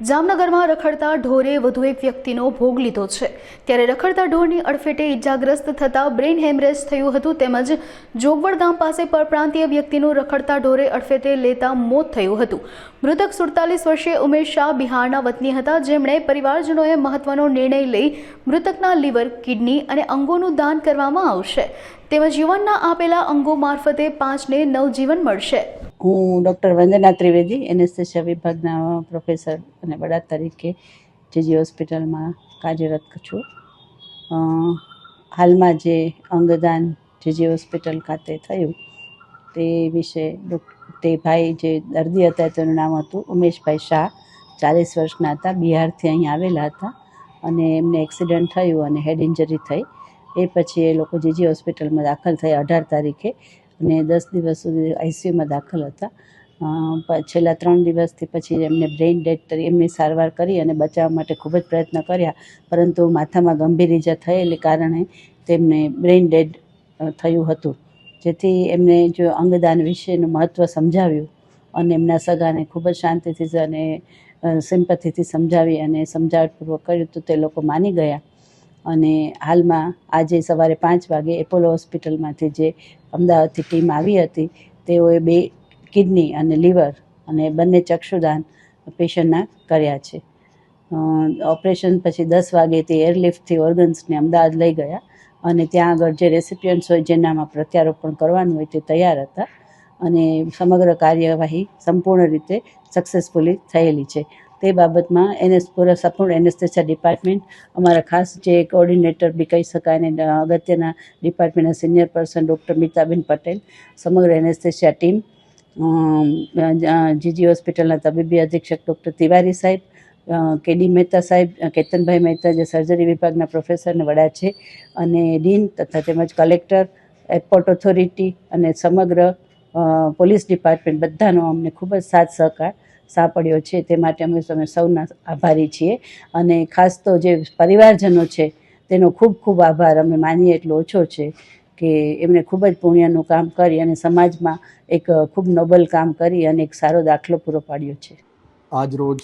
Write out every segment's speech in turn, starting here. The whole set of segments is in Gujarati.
જામનગરમાં રખડતા ઢોરે વધુ એક વ્યક્તિનો ભોગ લીધો છે। ત્યારે રખડતા ઢોરની અડફેટે ઇજાગ્રસ્ત થતા બ્રેઇન હેમરેજ થયું હતું તેમજ જોગવડ ગામ પાસે પરપ્રાંતીય વ્યક્તિનું રખડતા ઢોરે અડફેટે લેતા મોત થયું હતું। મૃતક 47 વર્ષીય ઉમેશ શાહ બિહારના વતની હતા, જેમણે પરિવારજનોએ મહત્વનો નિર્ણય લઈ મૃતકના લીવર, કિડની અને અંગોનું દાન કરવામાં આવશે તેમજ યુવાનના આપેલા અંગો મારફતે 5ને નવજીવન મળશે। હું ડૉક્ટર વંદના ત્રિવેદી, એનેસ્થેસિયા વિભાગના પ્રોફેસર અને વડા તરીકે જીજી હોસ્પિટલમાં કાર્યરત છું। હાલમાં જે અંગદાન જીજી હોસ્પિટલ ખાતે થયું તે વિશે તે ભાઈ જે દર્દી હતા તેનું નામ હતું ઉમેશભાઈ શાહ, 40 વર્ષના હતા, બિહારથી અહીં આવેલા હતા અને એમને એક્સિડન્ટ થયું અને હેડ ઇન્જરી થઈ। એ પછી એ લોકો જીજી હોસ્પિટલમાં દાખલ થયા 18 તારીખે અને 10 દિવસ સુધી આઈસીયુમાં દાખલ હતા। છેલ્લા 3 દિવસથી પછી એમને બ્રેઇન ડેડ તરીકે એમની સારવાર કરી અને બચાવવા માટે ખૂબ જ પ્રયત્ન કર્યા, પરંતુ માથામાં ગંભીર ઈજા થયેલી કારણે તેમને બ્રેઇન ડેડ થયું હતું। જેથી એમને જો અંગદાન વિશેનું મહત્ત્વ સમજાવ્યું અને એમના સગાને ખૂબ જ શાંતિથી અને સિમ્પથીથી સમજાવી અને સમજાવટપૂર્વક કર્યું તો તે લોકો માની ગયા અને હાલમાં આજે સવારે 5 વાગે એપોલો હોસ્પિટલમાંથી જે અમદાવાદથી ટીમ આવી હતી તેઓએ 2 કિડની અને લીવર અને બંને ચક્ષુદાન પેશન્ટના કર્યા છે। ઓપરેશન પછી 10 વાગે તે એરલિફ્ટથી ઓર્ગન્સને અમદાવાદ લઈ ગયા અને ત્યાં આગળ જે રેસિપિયન્ટ્સ હોય જેનામાં પ્રત્યારોપણ કરવાનું હોય તે તૈયાર હતા અને સમગ્ર કાર્યવાહી સંપૂર્ણ રીતે સક્સેસફુલી થયેલી છે। તે બાબતમાં સંપૂર્ણ એનેસ્થેસિયા ડિપાર્ટમેન્ટ, અમારા ખાસ જે કોઓર્ડિનેટર બી કહી શકાય અને અગત્યના ડિપાર્ટમેન્ટના સિનિયર પર્સન ડૉક્ટર મીતાબેન પટેલ, સમગ્ર એનેસ્થેસિયા ટીમ, જીજી હોસ્પિટલના તબીબી અધિક્ષક ડૉક્ટર તિવારી સાહેબ, કેડી મહેતા સાહેબ, કેતનભાઈ મહેતા જે સર્જરી વિભાગના પ્રોફેસર અને વડા છે, અને ડીન તથા તેમજ કલેક્ટર, એરપોર્ટ ઓથોરિટી અને સમગ્ર પોલીસ ડિપાર્ટમેન્ટ બધાનો અમને ખૂબ જ સાથ સહકાર સાંપડ્યો છે। તે માટે અમે સૌના આભારી છીએ અને ખાસ તો જે પરિવારજનો છે તેનો ખૂબ ખૂબ આભાર અમે માનીએ એટલો ઓછો છે કે એમણે ખૂબ જ પુણ્યનું કામ કરી અને સમાજમાં એક ખૂબ નોબલ કામ કરી અને એક સારો દાખલો પૂરો પાડ્યો છે। આજ રોજ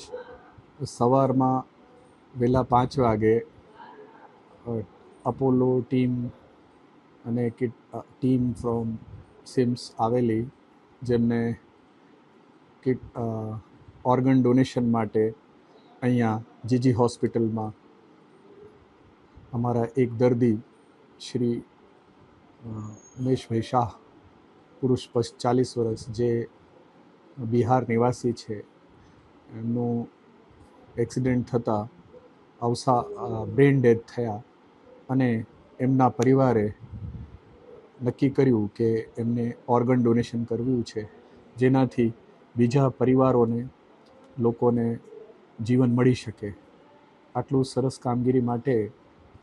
સવારમાં વહેલા 5 વાગે અપોલો ટીમ અને ટીમ ફ્રોમ સિમ્સ આવેલી, જેમને ઓર્ગન ડોનેશન માટે અહીંયા જીજી હોસ્પિટલમાં અમારા એક દર્દી શ્રી ઉમેશભાઈ શાહ, પુરુષ 40 વર્ષ, જે બિહાર નિવાસી છે, એમનું એક્સિડન્ટ થતાં બ્રેઇન ડેથ થયા અને એમના પરિવારે નક્કી કર્યું કે એમને ઓર્ગન ડોનેશન કરવું છે, જેનાથી બીજા પરિવારોને, લોકોને જીવન મળી શકે। આટલું સરસ કામગીરી માટે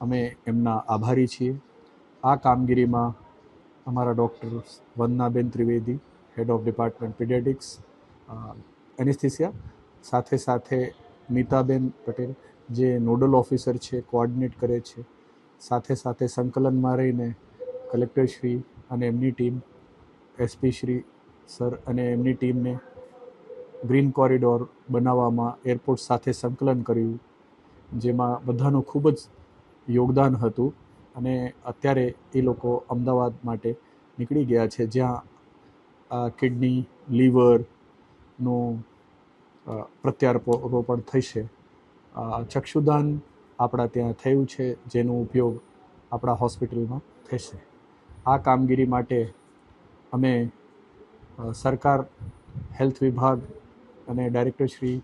અમે એમના આભારી છીએ। આ કામગીરીમાં અમારા doctor Vandanaben Trivedi, head of department pediatrics anesthesia, સાથે સાથે મીતાબેન પટેલ જે નોડલ ઓફિસર છે, કોઓર્ડિનેટ કરે છે, સાથે સાથે સંકલનમાં રહીને કલેક્ટરશ્રી અને એમની ટીમ, એસપી શ્રી સર અને એમની ટીમને ગ્રીન કોરિડોર બનાવવામાં એરપોર્ટ સાથે સંકલન કર્યું, જેમાં બધાનું ખૂબ જ યોગદાન હતું અને અત્યારે એ લોકો અમદાવાદ માટે નીકળી ગયા છે, જ્યાં કિડની, લીવરનું પ્રત્યારોપણ થશે। ચક્ષુદાન આપણા ત્યાં થયું છે, જેનો ઉપયોગ આપણા હોસ્પિટલમાં થશે। આ કામગીરી માટે અમે સરકાર, હેલ્થ વિભાગ અને ડાયરેક્ટરશ્રી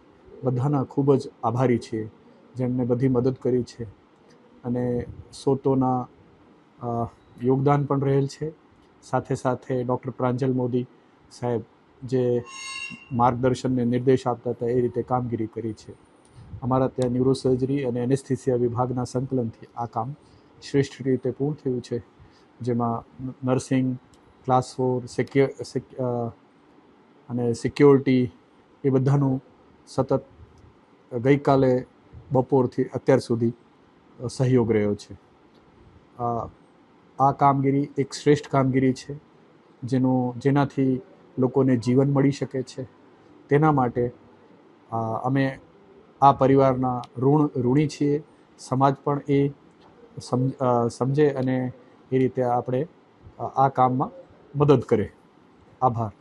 બધાના ખૂબ જ આભારી છીએ, જેમને બધી મદદ કરી છે અને સોતોના યોગદાન પણ રહેલ છે। સાથે સાથે ડૉક્ટર પ્રાંજલ મોદી સાહેબ જે માર્ગદર્શન અને નિર્દેશ આપતા હતા એ રીતે કામગીરી કરી છે। અમારા ત્યાં ન્યુરોસર્જરી અને એનેસ્થેસિયા વિભાગના સંકલનથી આ કામ શ્રેષ્ઠ રીતે પૂર્ણ થયું છે, જેમાં નર્સિંગ, ક્લાસ 4 અને સિક્યોરિટી એ બધાનું સતત ગઈકાલે બપોરથી અત્યાર સુધી સહયોગ રહ્યો છે। આ કામગીરી એક શ્રેષ્ઠ કામગીરી છે, જેનાથી લોકોને જીવન મળી શકે છે। તેના માટે અમે આ પરિવારના ઋણી છીએ. સમાજ પણ એ સમજે અને એ રીતે આપણે આ કામમાં મદદ કરે. આભાર.